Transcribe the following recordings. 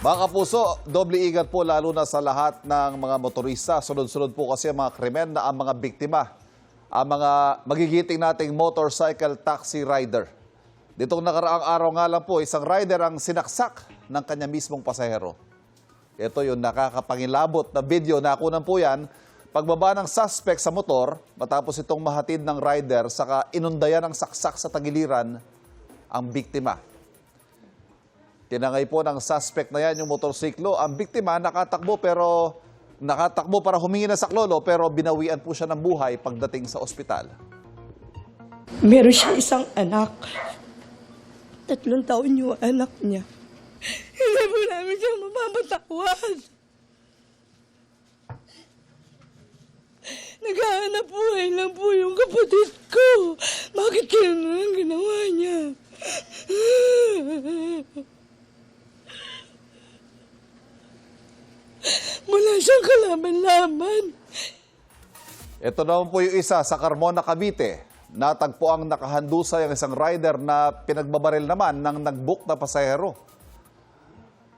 Mga kapuso, doble ingat po lalo na sa lahat ng mga motorista. Sunod-sunod po kasi ang mga krimen na ang mga biktima, ang mga magigiting nating motorcycle taxi rider. Ditong nakaraang araw nga lang po, isang rider ang sinaksak ng kanya mismong pasahero. Ito yung nakakapangilabot na video, nakunan po yan. Pagbaba ng suspect sa motor, matapos itong mahatid ng rider, saka inundayan ng saksak sa tagiliran ang biktima. Tinangay po ng suspect na yan yung motorsiklo. Ang biktima nakatakbo para humingi ng saklolo pero binawian po siya ng buhay pagdating sa ospital. Meron siya isang anak. 3 taon yung anak niya. Hindi po namin siya mapapatawad. Naghahanap buhay lang po yung kapatid ko. Bakit kaya naman ginawa niya? Wala siyang kalaban-laban. Ito naman po yung isa sa Carmona, Cavite. Natagpo ang nakahandusay ang isang rider na pinagbabaril naman ng nag-book na pasahero.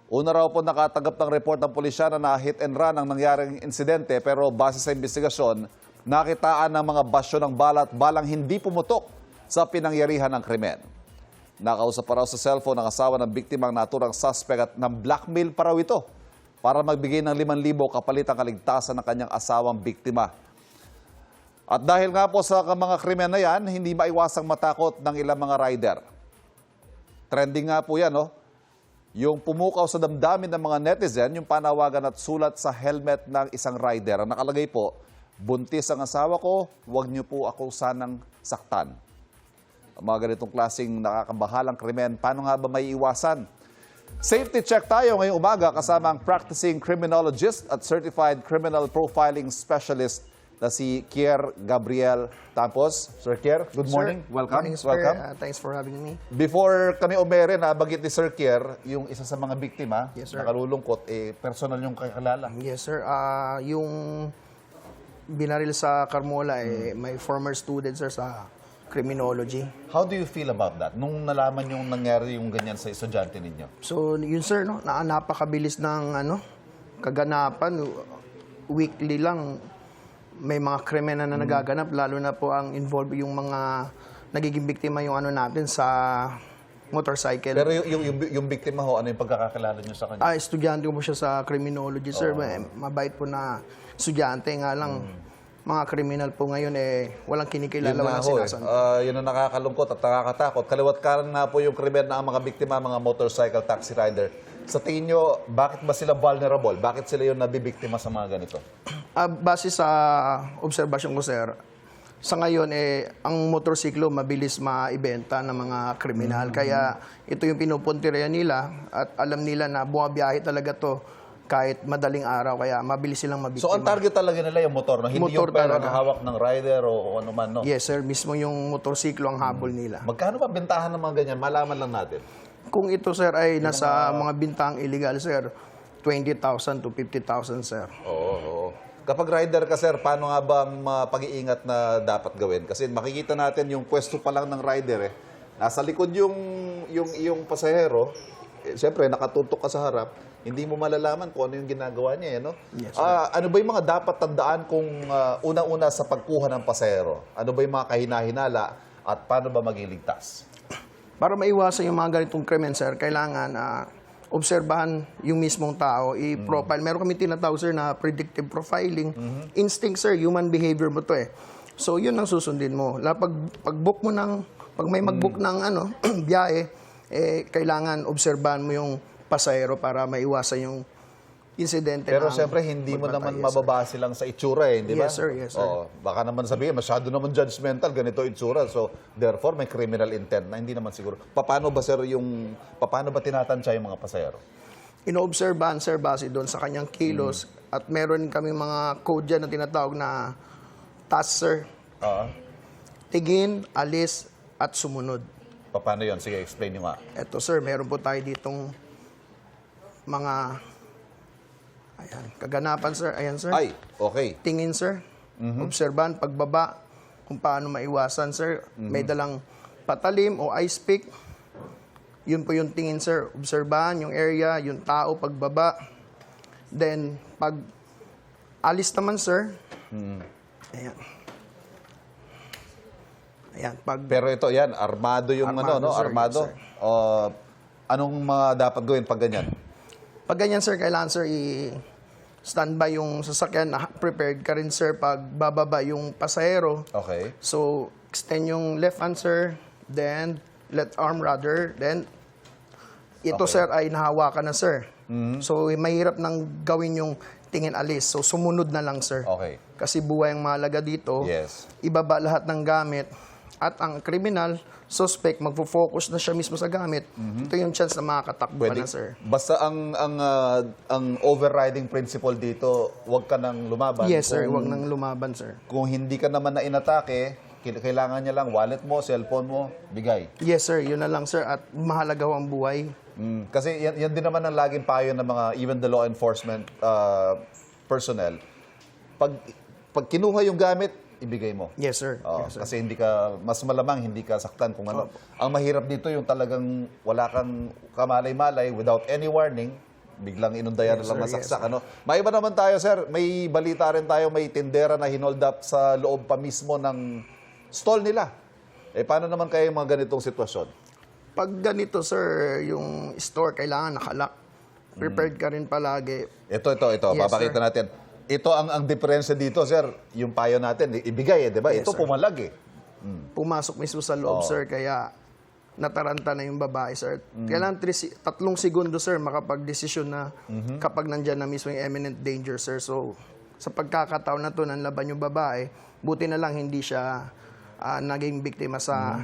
Una raw po nakatanggap ng report ng pulisya na hit and run ang nangyaring insidente pero base sa investigasyon, nakitaan ng mga basyo ng bala at balang hindi pumutok sa pinangyarihan ng krimen. Nakausap pa raw sa cellphone ng asawa ng biktimang naturang suspect at ng blackmail pa raw ito para magbigay ng 5,000 kapalit ang kaligtasan ng kanyang asawang biktima. At dahil nga po sa mga krimen na yan, hindi maiwasang matakot ng ilang mga rider. Trending nga po yan, no? Yung pumukaw sa damdamin ng mga netizen, yung panawagan at sulat sa helmet ng isang rider. Ang nakalagay po, buntis ang asawa ko, huwag niyo po ako sanang saktan. Ang mga ganitong klaseng nakakabahalang krimen, paano nga ba may iwasan? Safety check tayo ngayong umaga kasama ang practicing criminologist at certified criminal profiling specialist na si Kier Gabriel Tampos. Sir Kier, good morning. Sir, Welcome. morning, sir. Welcome. Thanks for having me. Before kami umere, nabanggit ni Sir Kier, yung isa sa mga biktima, Yes, sir. nakalulungkot, personal yung kakilala. Yes, sir. Yung binaril sa Carmola, may former student, sir, sa criminology. How do you feel about that? Nung nalaman yung nangyari yung ganyan sa estudyante ninyo? So, yun, sir, no, napakabilis ng kaganapan. Weekly lang, may mga krimen na nagaganap, lalo na po ang involved yung mga nagiging biktima yung natin sa motorcycle. Pero yung biktima ho, ano yung pagkakakilala niyo sa kanya? Estudyante ko po siya sa criminology, sir. Mabait po na estudyante nga lang. Mga kriminal po ngayon, walang kinikilala, walang sinasan. Yun ang nakakalungkot at nakakatakot. Kaliwat kanan na po yung krimen na ang mga biktima, mga motorcycle taxi rider. Sa tingin nyo, bakit ba sila vulnerable? Bakit sila yung nabibiktima sa mga ganito? Base sa obserbasyon ko, sir, sa ngayon, ang motorsiklo mabilis maibenta ng mga kriminal. Kaya ito yung pinupuntirya nila at alam nila na bumabiyahe talaga to kahit madaling araw. Kaya mabilis silang mabiktima. So, ang target talaga nila yung motor, no? Hindi Motor yung pera talaga. na hawak ng rider o ano man, no? Yes, sir. Mismo yung motorsiklo ang habol nila. Magkano ba bentahan ng mga ganyan? Malaman lang natin. Kung ito, sir, ay nasa mga bintang illegal, sir, 20,000 to 50,000, sir. Oo. Kapag rider ka, sir, paano nga ba ang pag-iingat na dapat gawin? Kasi makikita natin yung pwesto pa lang ng rider, nasa likod yung pasahero, siyempre, nakatutok ka sa harap, hindi mo malalaman kung ano yung ginagawa niya, no? Yes, ano ba yung mga dapat tandaan kung una-una sa pagkuha ng pasahero? Ano ba yung mga kahinahinala at paano ba maging ligtas? Para maiwasan yung mga ganitong krimen, sir, kailangan obserbahan yung mismong tao, i-profile. Meron kami tinatawag, sir, na predictive profiling. Instinct, sir, human behavior mo to So, yun ang susundin mo. Pag-book mo pag may mag-book ng biyahe, kailangan obserbahan mo yung pasahero para maiwasan yung insidente. Pero siyempre, hindi mo naman mababase lang sa itsura, di ba? Yes, sir. Yes, sir. Baka naman sabihin, masyado naman judgmental, ganito itsura. So, therefore, may criminal intent na hindi naman siguro. Paano ba, sir, paano ba tinatansya yung mga pasahero? Inoobserbahan, sir, base doon sa kanyang kilos. At meron kami mga code dyan na tinatawag na task, sir. Tingin, alis, at sumunod. Paano yun? Sige, explain nyo nga. Eto, sir, meron po tayo ditong mga kaganapan, sir. Ayan, sir. Ay, okay. Tingin, sir. Obserbahan, pagbaba, kung paano maiwasan, sir. May dalang patalim o ice pick. Yun po yung tingin, sir. Obserbahan yung area, yung tao, pagbaba. Then, pag alis naman, sir. Ayan. Ayan. Pag, Pero ito, yan, armado yung Armado, ano, no? sir, Armado. yes, sir. Anong mga dapat gawin pag ganyan? pag ganyan, sir, kailangan, sir, i-standby yung sasakyan. Prepared ka rin, sir, pag bababa yung pasahero. Okay. So, extend yung left hand, sir. Then, left arm rather. Then, ito, Okay. sir, ay nahawakan na, sir. So, mahirap nang gawin yung tingin alis. So, sumunod na lang, sir. Okay. Kasi buhay ang mahalaga dito. Yes. Ibaba lahat ng gamit. At ang criminal, suspect, magfo-focus na siya mismo sa gamit. Ito yung chance na makakatakbo pa Pwede. na, sir. Basta ang overriding principle dito, huwag ka nang lumaban. Yes, sir. Kung- Huwag nang lumaban, sir. Kung hindi ka naman na inatake, kailangan niya lang wallet mo, cellphone mo, bigay. Yes, sir. Yun na lang, sir. At mahalaga ho ang buhay. Kasi yan din naman ang laging payo ng mga, even the law enforcement personnel. Pag kinuha yung gamit, ibigay mo. Yes, sir. Oo, Yes, sir. kasi mas malamang hindi ka saktan kung ano. Ang mahirap dito yung talagang wala kang kamalay-malay without any warning, biglang inundayan Yes, na lang sir. masaksak. Ano? May iba naman tayo, sir. May balita rin tayo, may tindera na hinold up sa loob pa mismo ng stall nila. Paano naman kayo yung mga ganitong sitwasyon? Pag ganito, sir, yung store kailangan nakalak. Prepared ka rin palagi. Ito. Yes, Papakita sir. natin. Ito ang diferensya dito, sir. Yung payo natin, ibigay, di ba? Yes, Ito sir. pumalag, Pumasok mismo sa loob, sir, kaya nataranta na yung babae, sir. Kailangan 3 segundo, sir, makapag-desisyon na kapag nandyan na mismo yung imminent danger, sir. So, sa pagkakataon na to, nanlaban yung babae, buti na lang hindi siya naging biktima sa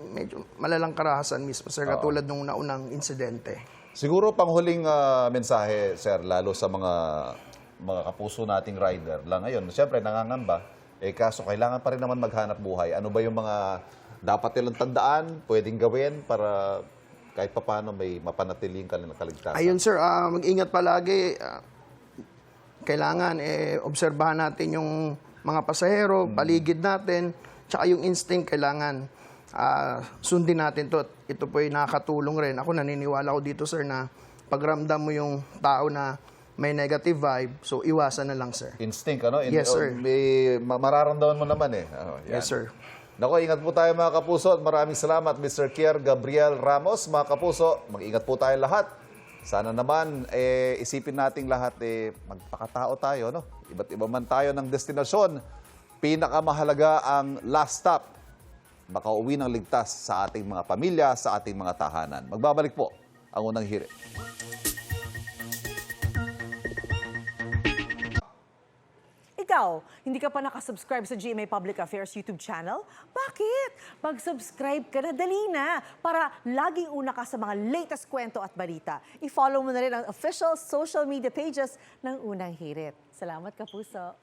medyo malalang karahasan mismo, sir, katulad nung naunang insidente. Siguro panghuling mensahe, sir, lalo sa mga kapuso nating rider lang ngayon. Siyempre, nangangamba. Kaso kailangan pa rin naman maghanap buhay. Ano ba yung mga dapat nilang tandaan, pwedeng gawin para kahit papano may mapanatiling kaligtasan? Ayun, sir, mag-ingat palagi. Kailangan obserbahan natin yung mga pasahero, paligid natin, tsaka yung instinct kailangan sundin natin to. Ito po ay nakakatulong rin. Ako naniniwala ko dito, sir, na pagramdam mo yung tao na may negative vibe, so iwasan na lang, sir. Instinct, ano? Yes, sir. Mararamdaman mo naman yan. Yes, sir. Nako, ingat po tayo mga kapuso at maraming salamat Mr. Kier Gabriel Ramos. Mga kapuso, mag-ingat po tayo lahat. Sana naman, isipin nating lahat, magpakatao tayo, no? Iba't iba man tayo ng destinasyon. Pinakamahalaga ang last stop. Makauwi ng ligtas sa ating mga pamilya, sa ating mga tahanan. Magbabalik po ang unang hirit. Ikaw, hindi ka pa nakasubscribe sa GMA Public Affairs YouTube channel? Bakit? Mag-subscribe ka na, dali na, para laging una ka sa mga latest kwento at balita. I-follow mo na rin ang official social media pages ng Unang Hirit. Salamat, Kapuso.